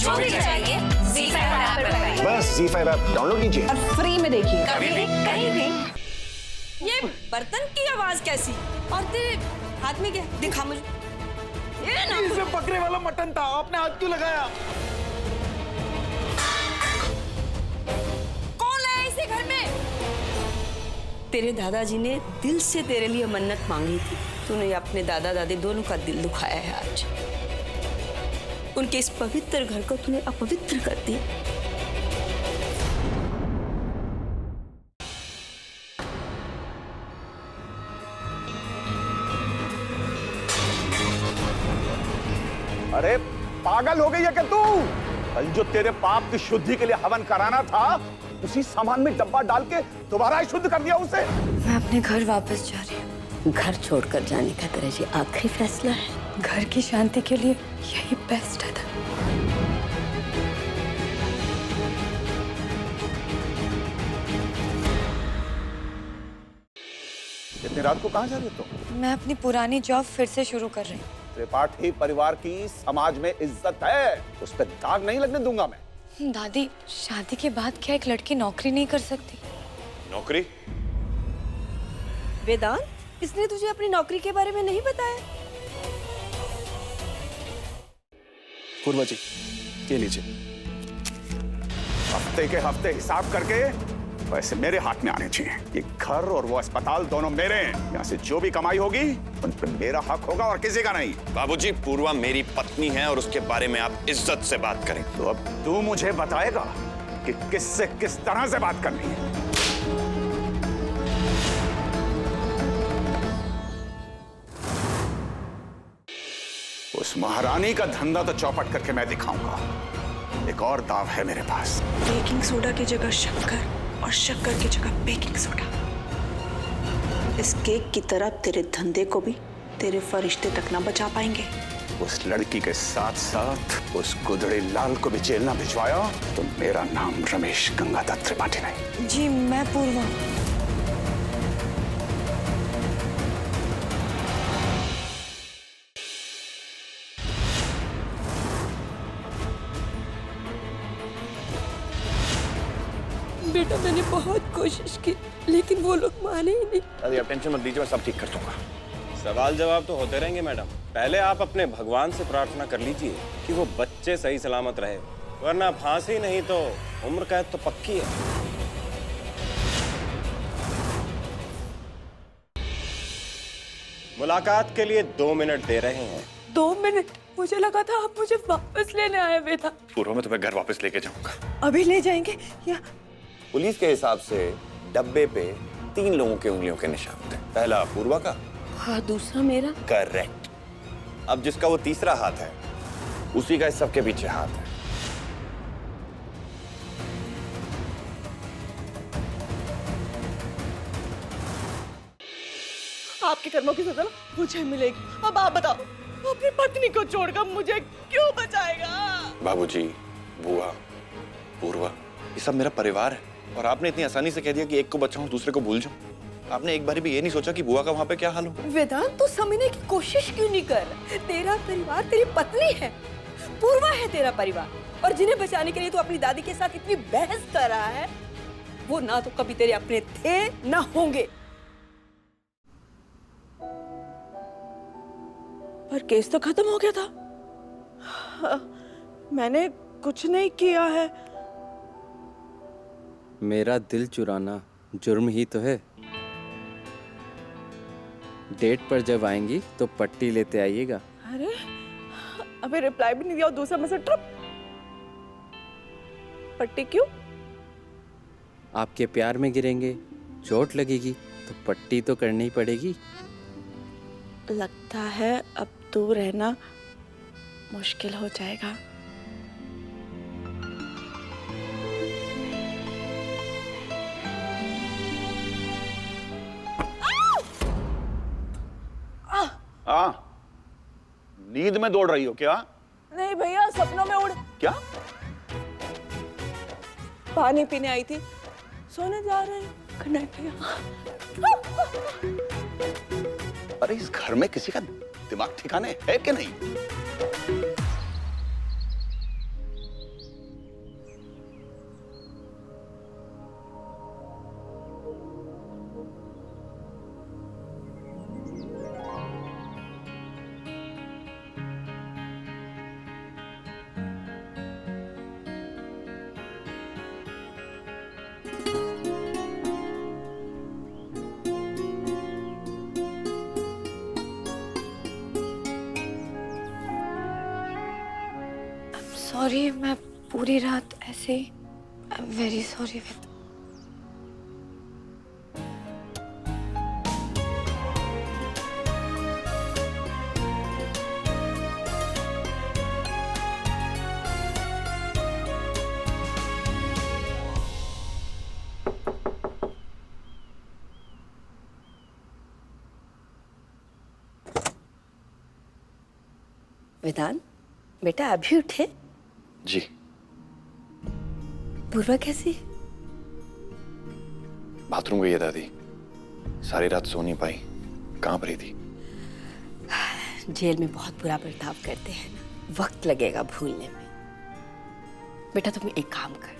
जो भी चाहिए ZEE5 ऐप पर पाइए। बस ZEE5 ऐप डाउनलोड कीजिए और फ्री में देखिए। कभी भी कहीं भी। ये बर्तन की आवाज कैसी? और तेरे हाथ में क्या? दिखा मुझे। ये ना इसमें बकरे वाला मटन था, आपने हाथ क्यों लगाया? कौन लाया इसे घर में? तेरे दादाजी ने दिल से तेरे लिए मन्नत मांगी थी। तूने अपने दादा दादी दोनों का दिल दुखाया है आज। उनके इस पवित्र घर को तूने अपवित्र कर दिया। अरे पागल हो गई है क्या तू? कल जो तेरे पाप की शुद्धि के लिए हवन कराना था, उसी सामान में डब्बा डाल के दोबारा शुद्ध कर दिया उसे। मैं अपने घर वापस जा रही हूँ। घर छोड़कर जाने का तेरा ये आखिरी फैसला है। घर की शांति के लिए यही बेस्ट है। इतनी रात को कहाँ जा रही हो तुम? मैं अपनी पुरानी जॉब फिर से शुरू कर रही हूँ। त्रिपाठी परिवार की समाज में इज्जत है, उस पर दाग नहीं लगने दूंगा मैं। दादी, शादी के बाद क्या एक लड़की नौकरी नहीं कर सकती? नौकरी? वेदांत, इसने तुझे अपनी नौकरी के बारे में नहीं बताया? पूर्वा जी, ये लीजिए। हफ्ते के हफ्ते हिसाब करके पैसे मेरे हाथ में आने चाहिए। ये घर और वो अस्पताल दोनों मेरे हैं। यहाँ से जो भी कमाई होगी उन पर मेरा हक होगा और किसी का नहीं। बाबूजी, पूर्वा मेरी पत्नी है और उसके बारे में आप इज्जत से बात करें। तो अब तू मुझे बताएगा कि किससे किस तरह से बात करनी है। उस महारानी का धंधा तो चौपट करके मैं दिखाऊंगा। एक और दाव है मेरे पास। बेकिंग सोडा की जगह शक्कर और शक्कर की जगह बेकिंग सोडा। इस केक की तरह तेरे धंधे को भी तेरे फरिश्ते तक ना बचा पाएंगे। उस लड़की के साथ साथ उस गुदड़े लाल को भी जेल ना भिजवाया तो मेरा नाम रमेश गंगाधर त्रिपाठी नहीं। जी, मैं पूर्वा। बेटा, मैंने बहुत कोशिश की लेकिन वो लोग माने ही नहीं। अरे आप टेंशन मत लीजिए, मैं सब ठीक कर दूंगा। सवाल जवाब तो होते रहेंगे मैडम। पहले आप अपने भगवान से प्रार्थना कर लीजिए कि वो बच्चे सही सलामत रहे, वरना फांसी नहीं तो उम्र कैद तो पक्की है। मुलाकात के लिए 2 मिनट दे रहे हैं। 2 मिनट? मुझे लगा था आप मुझे वापस लेने आए बेटा। पूर्व में तुम्हें घर वापस लेके जाऊंगा। अभी ले जाएंगे या? पुलिस के हिसाब से डब्बे पे 3 लोगों के उंगलियों के निशान थे। पहला पूर्वा का, हाँ, दूसरा मेरा। करेक्ट। अब जिसका वो तीसरा हाथ है उसी का इस सबके पीछे हाथ है। आपके कर्मों की सजा मुझे मिलेगी। अब आप बताओ, अपनी पत्नी को छोड़कर मुझे क्यों बचाएगा? बाबूजी, बुआ, पूर्वा, ये सब मेरा परिवार है और आपने इतनी आसानी से कह दिया कि एक को बचाऊं दूसरे को भूल जाऊं। आपने एक बार भी ये नहीं सोचा कि बुआ का वहां पे क्या हाल हो। वेदांत, तू समझने की कोशिश क्यों नहीं कर? तेरा परिवार तेरी पत्नी है, पूर्वा है तेरा परिवार, और जिन्हें बचाने के लिए तू अपनी दादी के साथ इतनी बहस कर रहा है, वो ना तो कभी तेरे अपने थे ना होंगे। पर केस तो खत्म हो गया था। मैंने कुछ नहीं किया है। मेरा दिल चुराना जुर्म ही तो है। डेट पर जब आएंगी तो पट्टी लेते आइएगा। अरे, अबे रिप्लाई भी नहीं दिया और दूसरा मैसेज ट्रिप। पट्टी क्यों? आपके प्यार में गिरेंगे, चोट लगेगी तो पट्टी तो करनी ही पड़ेगी। लगता है अब दूर रहना मुश्किल हो जाएगा। नींद में दौड़ रही हो क्या? नहीं भैया, सपनों में उड़। क्या? पानी पीने आई थी, सोने जा रहे हैं। गुड नाइट भैया। अरे इस घर में किसी का दिमाग ठिकाने है कि नहीं? सॉरी, मैं पूरी रात ऐसे ही। आई एम वेरी सॉरी वेदा। वेदांत, बेटा अभी उठे? जी। पूर्वा कैसी है? बाथरूम गई है दादी, सारी रात सो नहीं पाई, कांप रही थी। जेल में बहुत बुरा बर्ताव करते हैं ना, वक्त लगेगा भूलने में। बेटा तुम एक काम कर,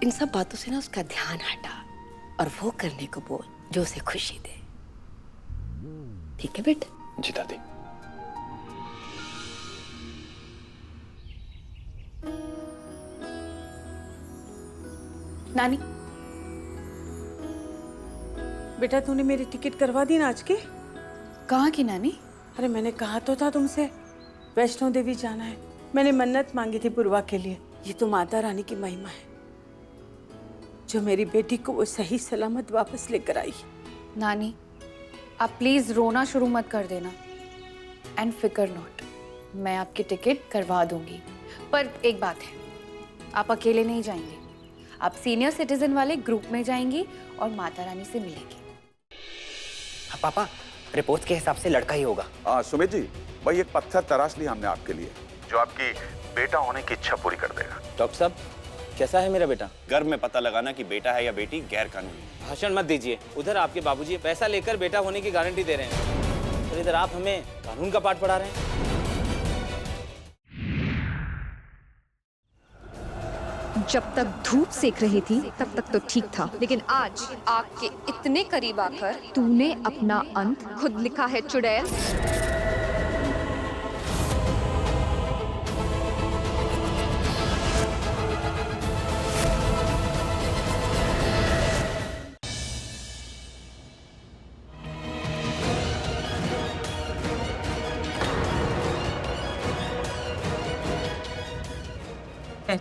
इन सब बातों से ना उसका ध्यान हटा और वो करने को बोल जो उसे खुशी दे। ठीक है बेटा? जी दादी। नानी, बेटा तूने मेरी टिकट करवा दी ना आज की? कहाँ की नानी? अरे मैंने कहा तो था तुमसे वैष्णो देवी जाना है। मैंने मन्नत मांगी थी पूर्वा के लिए। ये तो माता रानी की महिमा है जो मेरी बेटी को वो सही सलामत वापस लेकर आई। नानी, आप प्लीज रोना शुरू मत कर देना। एंड फिकर नॉट, मैं आपकी टिकट करवा दूंगी। पर एक बात है, आप अकेले नहीं जाएंगे, आप सीनियर सिटीजन वाले ग्रुप में जाएंगी और माता रानी से मिलेंगी। पापा, रिपोर्ट के हिसाब से लड़का ही होगा। हाँ सुमित जी, भाई एक पत्थर तराश लिया हमने आपके लिए जो आपकी बेटा होने की इच्छा पूरी कर देगा। डॉक्टर साहब, कैसा है मेरा बेटा? गर्भ में पता लगाना कि बेटा है या बेटी गैर कानूनी। भाषण मत दीजिए। उधर आपके बाबूजी पैसा लेकर बेटा होने की गारंटी दे रहे हैं, और इधर आप हमें कानून का पाठ पढ़ा रहे हैं। जब तक धूप सेक रही थी तब तक तो ठीक था, लेकिन आज आग के इतने करीब आकर तूने अपना अंत खुद लिखा है चुड़ैल।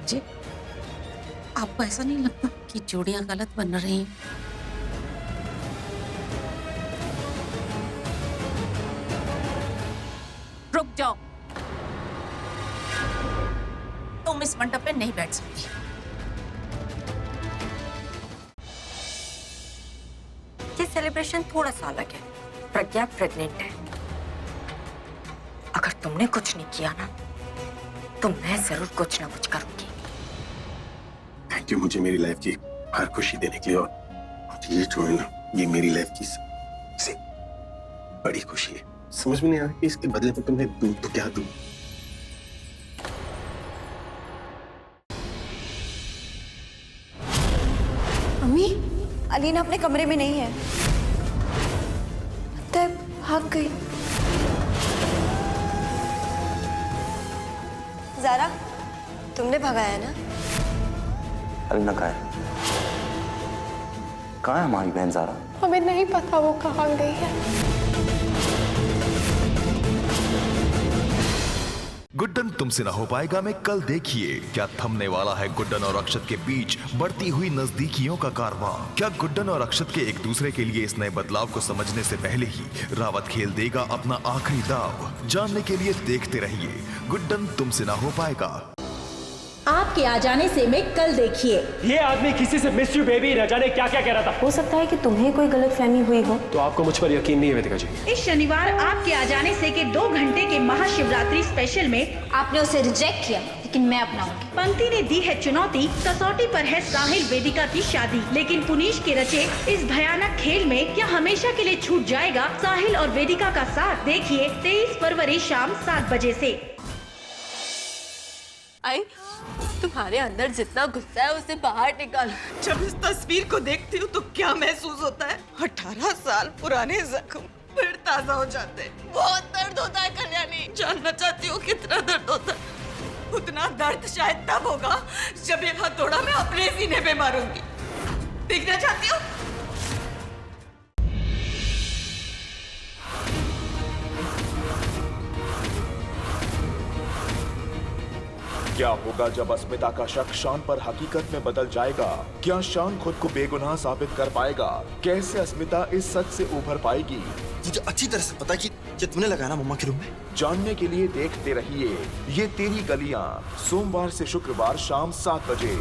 जी, आपको ऐसा नहीं लगता कि जोड़ियां गलत बन रही हैं? रुक जाओ, तुम इस मंडप पे नहीं बैठ सकती। ये सेलिब्रेशन थोड़ा सा अलग है। प्रज्ञा प्रेग्नेंट है। अगर तुमने कुछ नहीं किया ना तो मैं जरूर कुछ ना कुछ करूंगी। थैंक यू मुझे मेरी लाइफ की हर खुशी देने के लिए, और ये जो है ना, ये मेरी लाइफ की सबसे बड़ी खुशी है। समझ में नहीं आ रहा कि इसके बदले में तुम्हें दूं तो क्या दूं। अम्मी, अलीना अपने कमरे में नहीं है, लगता है भाग गई। ज़ारा, तुमने भगाया ना? अलीना कहाँ है? कहाँ है हमारी बहन ज़ारा? हमें नहीं पता वो कहाँ गई है। गुड्डन तुमसे ना हो पाएगा में कल देखिए क्या थमने वाला है गुड्डन और अक्षत के बीच बढ़ती हुई नजदीकियों का कारवां। क्या गुड्डन और अक्षत के एक दूसरे के लिए इस नए बदलाव को समझने से पहले ही रावत खेल देगा अपना आखिरी दाव? जानने के लिए देखते रहिए गुड्डन तुमसे ना हो पाएगा। आपके आ जाने से मैं कल देखिए। ये आदमी किसी से मिस यू बेबी न जाने क्या क्या कह रहा था। हो सकता है कि तुम्हें कोई गलतफहमी हुई हो। तो आपको मुझ पर यकीन नहीं है वेदिका जी? इस शनिवार आपके आ जाने से के 2 घंटे के महाशिवरात्रि स्पेशल में आपने उसे रिजेक्ट किया, लेकिन मैं अपनाऊंगी। पंक्ति ने दी है चुनौती, कसौटी पर है साहिल वेदिका की शादी। लेकिन पुनीश के रचे इस भयानक खेल में क्या हमेशा के लिए छूट जाएगा साहिल और वेदिका का साथ? देखिए 23 फरवरी शाम 7 बजे से। आई, तुम्हारे अंदर जितना गुस्सा है उसे बाहर निकालो। जब इस तस्वीर को देखती हूँ तो क्या महसूस होता है? 18 साल पुराने जख्म फिर ताजा हो जाते हैं। बहुत दर्द होता है कल्याणी। जानना चाहती हूँ कितना दर्द होता है? उतना दर्द शायद तब होगा जब एक हथौड़ा मैं अपने सीने पे मारूंगी। देखना चाहती हूँ? क्या होगा जब अस्मिता का शक शान पर हकीकत में बदल जाएगा? क्या शान खुद को बेगुनाह साबित कर पाएगा? कैसे अस्मिता इस सच से उभर पाएगी? तुझे अच्छी तरह से पता है कि तूने लगाया ना मम्मा के रूम में। जानने के लिए देखते रहिए ये तेरी गलियां, सोमवार से शुक्रवार शाम 7 बजे।